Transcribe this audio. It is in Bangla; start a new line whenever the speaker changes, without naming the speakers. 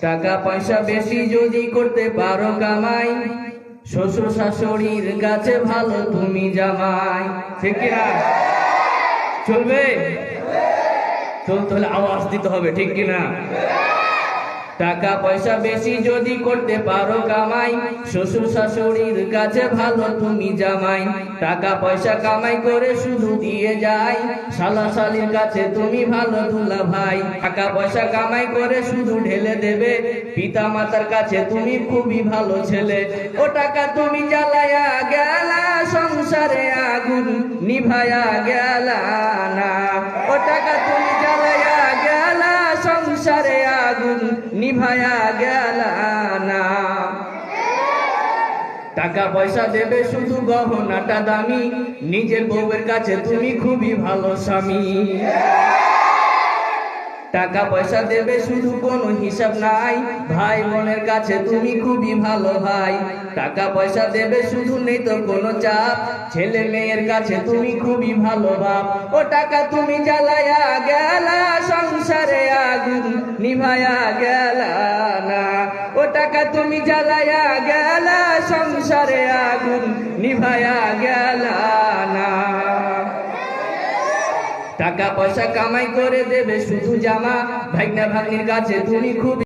টাকা পয়সা বেশি যদি করতে পারো কামাই, শ্বশুর শাশুড়ির কাছে ভালো তুমি জামাই। ঠিক কিনা? চলবে? তাহলে আওয়াজ দিতে হবে, ঠিক কিনা? টাকা পয়সা বেশি যদি করতে পারো কামাই, শ্বশুর শাশুড়ির কাছে ভালো তুমি জামাই। টাকা পয়সা কামাই করে শুধু দিয়ে যায়, শালা শালির কাছে তুমি ভালো দুলা ভাই। টাকা পয়সা কামাই করে শুধু ঢেলে দেবে, পিতা মাতার কাছে তুমি খুবই ভালো ছেলে। ও টাকা তুমি জ্বালায়া গেলা, সংসারে আগুন নিভায়া গেলা না। ও টাকা তুমি জ্বালায়া গেলা, সংসারে আগুন নিভায়া গেলা না। টাকা পয়সা দেবে শুধু গহনাটা দামি, নিজের বউয়ের কাছে তুমি খুবই ভালো স্বামী। টাকা পয়সা দেবে শুধু কোনো হিসাব নাই, ভাই বোনের কাছে তুমি খুবই ভালো ভাই। টাকা পয়সা দেবে শুধু নেই তো কোনো চাপ, ছেলে মেয়ের কাছে তুমি খুবই ভালো বাপ। ও টাকা তুমি জ্বালায়া গেলা, সংসারে আগুন নিভায়া গেলা না। ও টাকা তুমি জ্বালায়া গেলা, সংসারে আগুন নিভায়া গেলা না। টাকা পয়সা কামাই করে দেবে শুধু জামা, ভাগ্না ভাগ্নির কাছে তুমি খুব